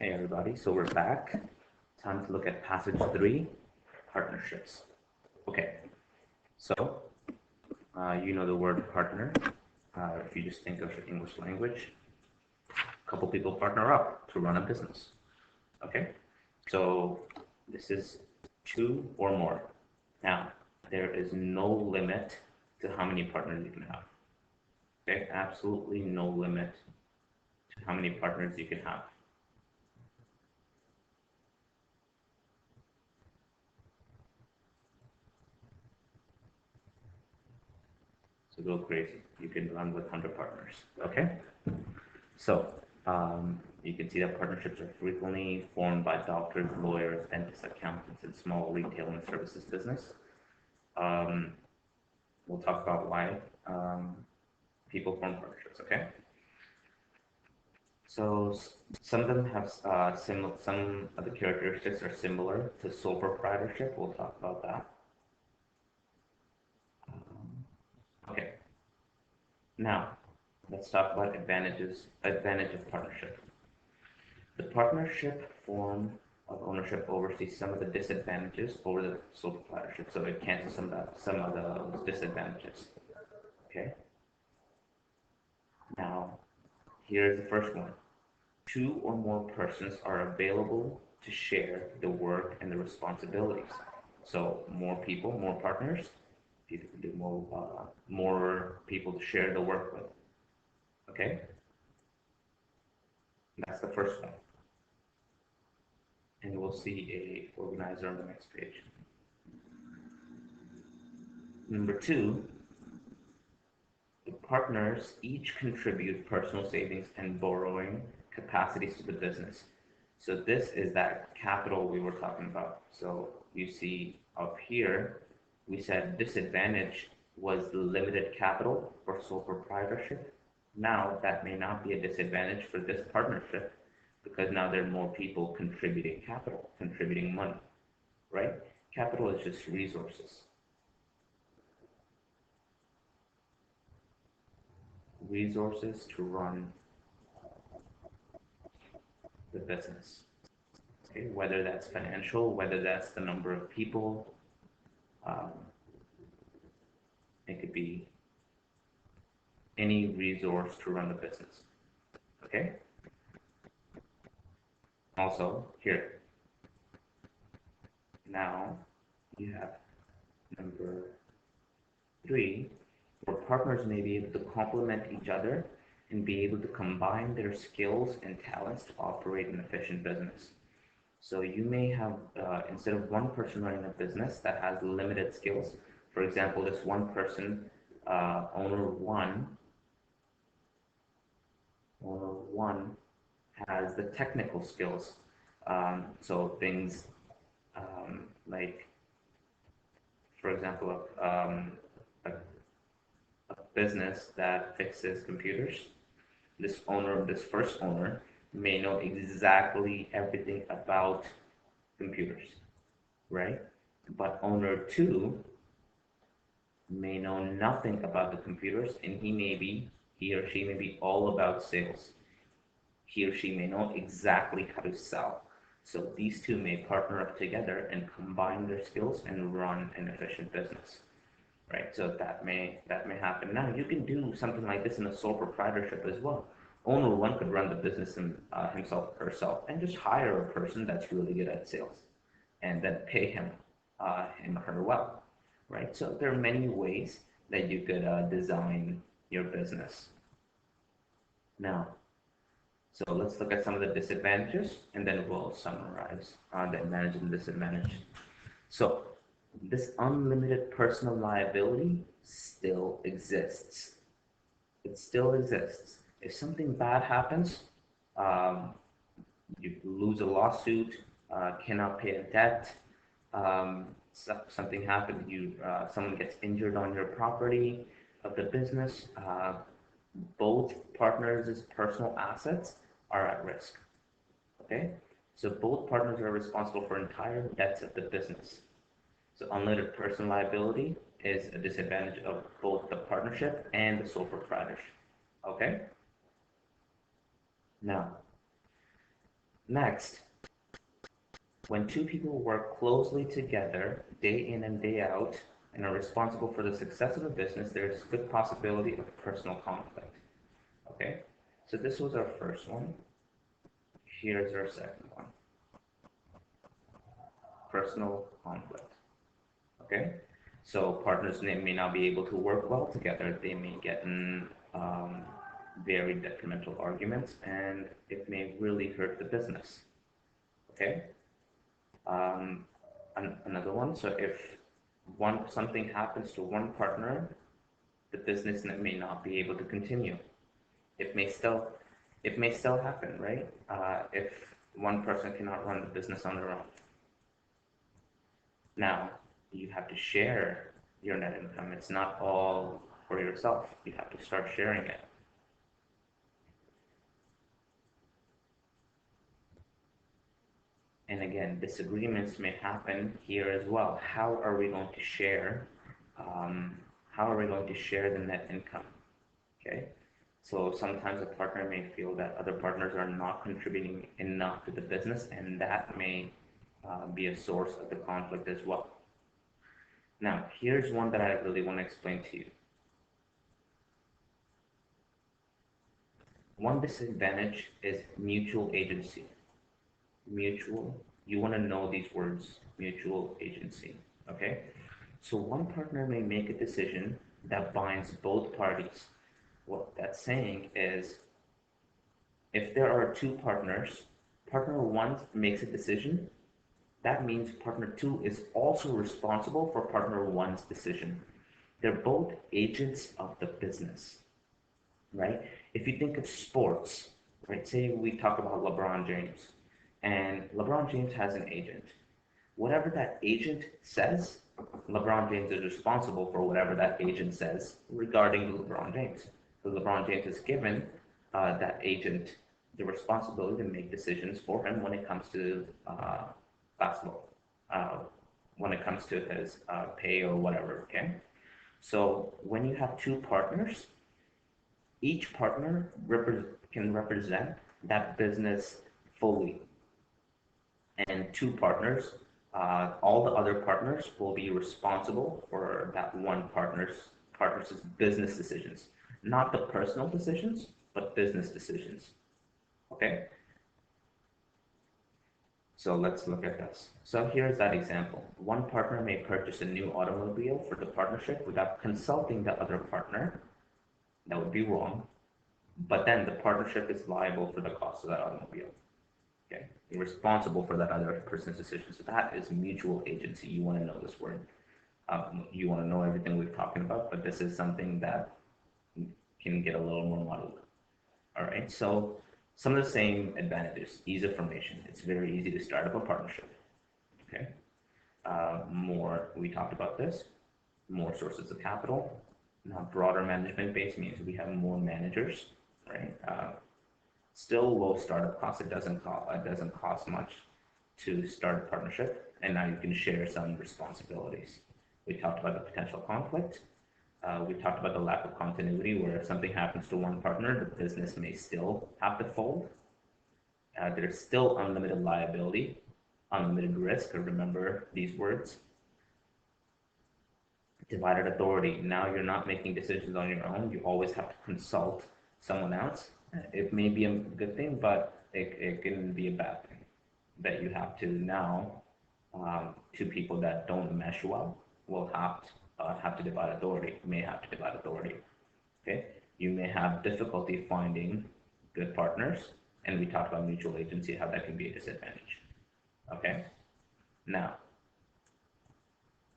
Hey everybody, so we're back. Time to look at passage 3, partnerships. Okay, so you know the word partner. If you just think of the English language, a couple people partner up to run a business. Okay, so this is 2 or more. Now, there is no limit to how many partners you can have. Okay, absolutely no limit to how many partners you can have. So go crazy. You can run with 100 partners. Okay? So you can see that partnerships are frequently formed by doctors, lawyers, dentists, accountants, and small retail and services business. We'll talk about why people form partnerships. Okay? So some of them have some of the characteristics are similar to sole proprietorship. We'll talk about that. Okay. Now, let's talk about advantage of partnership. The partnership form of ownership oversees some of the disadvantages over the sole proprietorship, so it cancels some of those disadvantages. Okay. Now, here's the first one. 2 or more persons are available to share the work and the responsibilities. So more people, more partners, people can do more people to share the work with. Okay. That's the first one. And we'll see a organizer on the next page. Number 2, the partners each contribute personal savings and borrowing capacities to the business. So this is that capital we were talking about. So you see up here, we said disadvantage was limited capital for sole proprietorship. Now that may not be a disadvantage for this partnership because now there are more people contributing capital, contributing money, right? Capital is just resources. Resources to run the business. Okay, whether that's financial, whether that's the number of people, it could be any resource to run the business. Okay? Also, here. Now, you have number 3, where partners may be able to complement each other and be able to combine their skills and talents to operate an efficient business. So you may have, instead of one person running a business that has limited skills, for example, this one person, owner one has the technical skills. So things like, for example, a business that fixes computers. This first owner, may know exactly everything about computers, right? But owner 2 may know nothing about the computers, and he or she may be all about sales. He or she may know exactly how to sell. So these 2 may partner up together and combine their skills and run an efficient business, right? So that may happen. Now you can do something like this in a sole proprietorship as well. Owner 1 could run the business himself or herself and just hire a person that's really good at sales, and then pay him or her well, right? So there are many ways that you could design your business. Now, so let's look at some of the disadvantages, and then we'll summarize the advantage and disadvantage. So this unlimited personal liability still exists. It still exists. If something bad happens, you lose a lawsuit, cannot pay a debt, something happens, someone gets injured on your property of the business, both partners' personal assets are at risk. Okay, so both partners are responsible for entire debts of the business. So unlimited personal liability is a disadvantage of both the partnership and the sole proprietorship. Okay. Now, Next, when two people work closely together, day in and day out, and are responsible for the success of a business, there's good possibility of personal conflict. Okay, so this was our first one. Here's our second one, personal conflict. Okay, so partners may not be able to work well together. They may get in very detrimental arguments, and it may really hurt the business. Okay, um, another one. So if something happens to one partner, the business may not be able to continue. It may still it may still happen, right? If one person cannot run the business on their own. Now, you have to share your net income. It's not all for yourself. You have to start sharing it. And again, disagreements may happen here as well. How are we going to share? Um, how are we going to share the net income? Okay. So sometimes a partner may feel that other partners are not contributing enough to the business, and that may be a source of the conflict as well. Now, here's one that I really want to explain to you. One disadvantage is mutual agency. Mutual, you want to know these words, mutual agency, okay? So one partner may make a decision that binds both parties. What that's saying is if there are two partners, partner one makes a decision, that means partner two is also responsible for partner one's decision. They're both agents of the business, right? If you think of sports, right? Say we talk about LeBron James, and LeBron James has an agent. Whatever that agent says, LeBron James is responsible for whatever that agent says regarding LeBron James. So LeBron James is given that agent the responsibility to make decisions for him when it comes to basketball, uh, when it comes to his pay or whatever. Okay. So when you have two partners, each partner can represent that business fully, and two partners, all the other partners will be responsible for that one partner's business decisions, not the personal decisions, but business decisions. Okay, so let's look at this. So here's that example. One partner may purchase a new automobile for the partnership without consulting the other partner. That would be wrong. But then the partnership is liable for the cost of that automobile. Okay, you're responsible for that other person's decision. So that is mutual agency. You want to know this word. You want to know everything we're talking about, but this is something that can get a little more muddled. All right, so some of the same advantages: ease of formation. It's very easy to start up a partnership. Okay, more. We talked about this. More sources of capital. Now, broader management base means we have more managers, right? Still low startup cost. It doesn't cost much to start a partnership, and now you can share some responsibilities. We talked about the potential conflict. We talked about the lack of continuity, where if something happens to one partner, the business may still have to fold. There's still unlimited liability, unlimited risk. Remember these words. Divided authority. Now you're not making decisions on your own. You always have to consult someone else. It may be a good thing, but it can be a bad thing that you have to now, two people that don't mesh well will have to divide authority, may have to divide authority. Okay, you may have difficulty finding good partners, and we talked about mutual agency, how that can be a disadvantage. Okay, now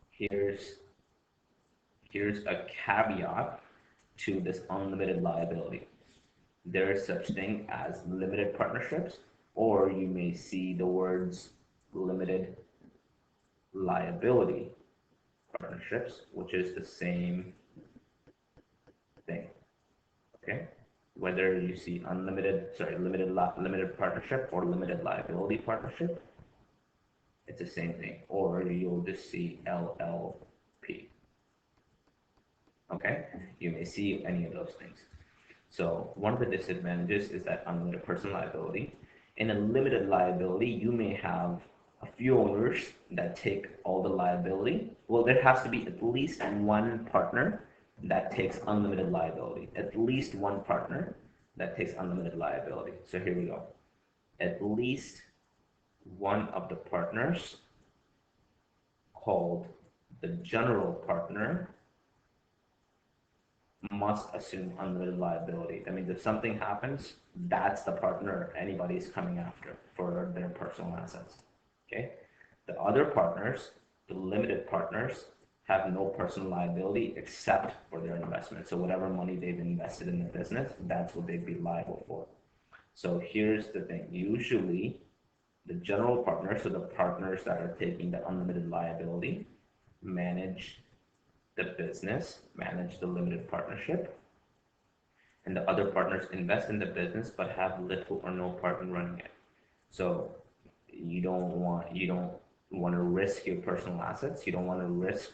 here's here's a caveat to this unlimited liability. There is such thing as limited partnerships, or you may see the words limited liability partnerships, which is the same thing. Okay, whether you see limited partnership or limited liability partnership, it's the same thing. Or you'll just see LLP. Okay, you may see any of those things. So one of the disadvantages is that unlimited personal liability. In a limited liability, you may have a few owners that take all the liability. Well, there has to be at least one partner that takes unlimited liability. At least one partner that takes unlimited liability. So here we go. At least one of the partners, called the general partner, must assume unlimited liability. That means if something happens, that's the partner anybody's coming after for their personal assets. Okay? The other partners, the limited partners, have no personal liability except for their investment. So whatever money they've invested in the business, that's what they'd be liable for. So here's the thing. Usually, the general partner, so the partners that are taking the unlimited liability, manage the business, manage the limited partnership, and the other partners invest in the business but have little or no part in running it. So you don't want to risk your personal assets. You don't want to risk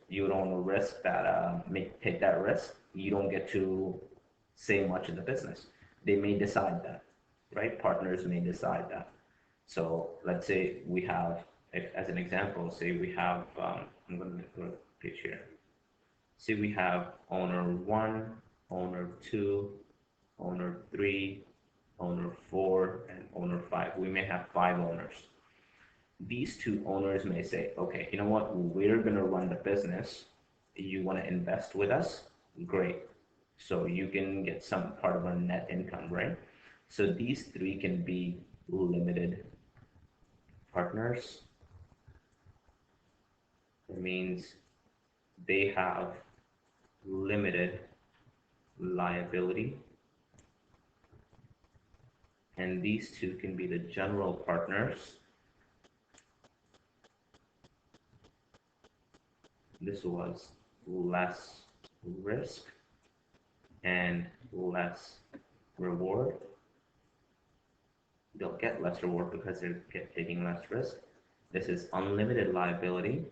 you don't want to risk that take that risk. You don't get to say much in the business. They may decide that, right? Partners may decide that. So let's say we have, as an example, say we have, I'm going to go to the page here. Say we have owner 1, owner 2, owner 3, owner 4, and owner 5. We may have 5 owners. These 2 owners may say, okay, you know what, we're going to run the business. You want to invest with us? Great. So you can get some part of our net income, right? So these 3 can be limited partners. It means they have limited liability. And these 2 can be the general partners. This was less risk and less reward. They'll get less reward because they're taking less risk. This is unlimited liability.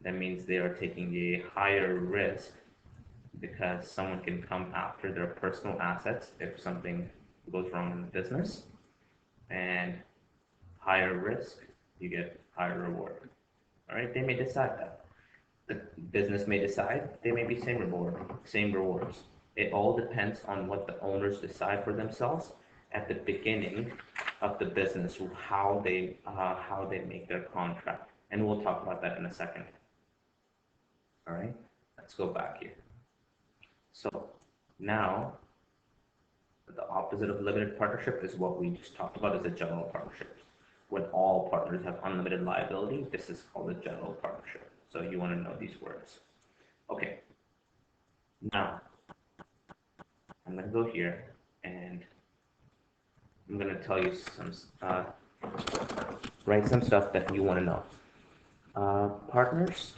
That means they are taking a higher risk because someone can come after their personal assets if something goes wrong in the business. And higher risk, you get higher reward. All right, they may decide that. The business may decide, they may be same rewards. It all depends on what the owners decide for themselves at the beginning of the business, how they make their contract. And we'll talk about that in a second. All right, let's go back here. So now, the opposite of limited partnership is what we just talked about, is a general partnership. When all partners have unlimited liability, this is called a general partnership. So you want to know these words. Okay. Now, I'm going to go here and I'm going to tell you some, write some stuff that you want to know. Partners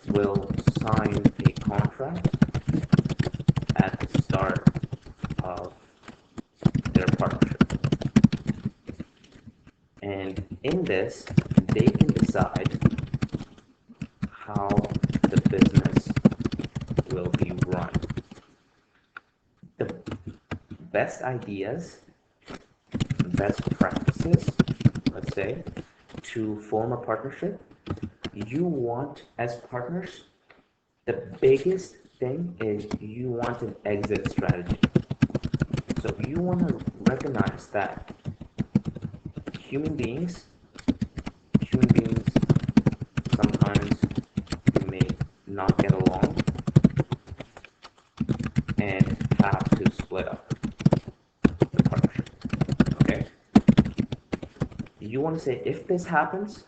will sign a contract at the start of their partnership. And in this, they can decide how the business will be run. The best ideas, best practices, let's say, to form a partnership, you want, as partners, the biggest thing is you want an exit strategy. So you want to recognize that human beings sometimes may not get along and have to split up the partnership. Okay? You want to say, if this happens,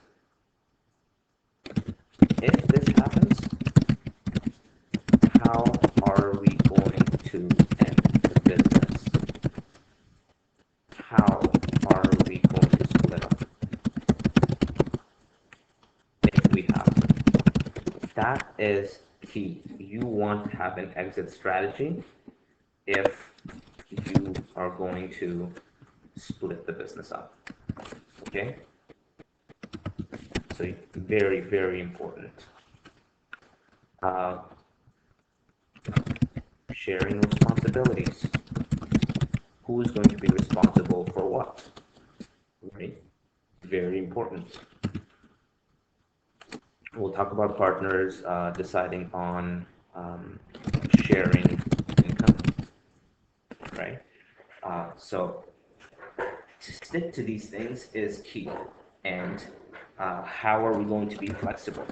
how are we going to end the business? How are we going to split up if we have to? That is key. You want to have an exit strategy if you are going to split the business up. Okay? So very, very important. Uh, Sharing responsibilities. Who is going to be responsible for what? Right? Very important. We'll talk about partners deciding on sharing income, right? So to stick to these things is key. And how are we going to be flexible?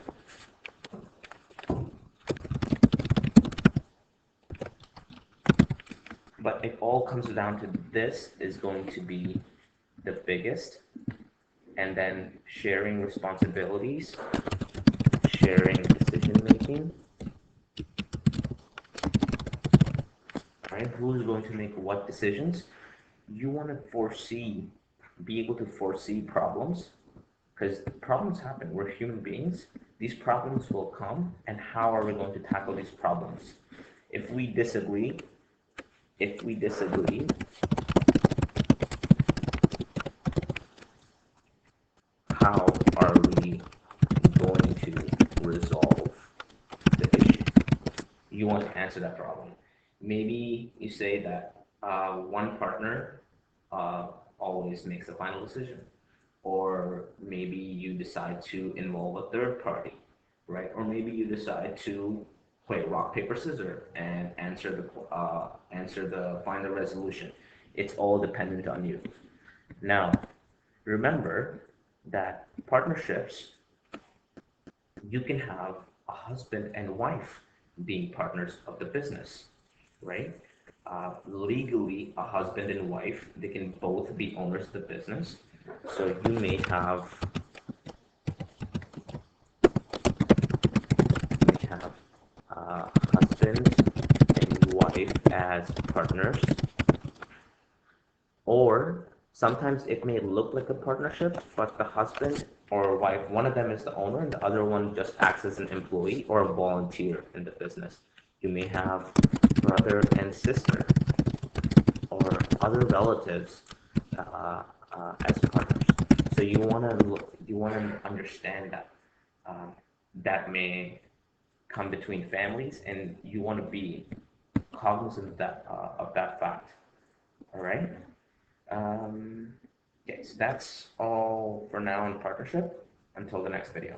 But it all comes down to this is going to be the biggest, and then sharing responsibilities, sharing decision making, right? Who's going to make what decisions? You want to be able to foresee problems, because problems happen. We're human beings. These problems will come, and how are we going to tackle these problems? If we disagree, if we disagree, how are we going to resolve the issue? You want to answer that problem. Maybe you say that one partner uh, always makes the final decision, or maybe you decide to involve a third party, right? Or maybe you decide to play rock paper scissors and answer the final resolution. It's all dependent on you. Now, remember that partnerships, you can have a husband and wife being partners of the business, right? Legally, a husband and wife, they can both be owners of the business. So you may have husband and wife as partners, or sometimes it may look like a partnership, but the husband or wife, one of them is the owner and the other one just acts as an employee or a volunteer in the business. You may have brother and sister or other relatives as partners. So you want to understand that that may come between families, and you want to be cognizant of that fact. All right. Okay, so that's all for now in partnership. Until the next video.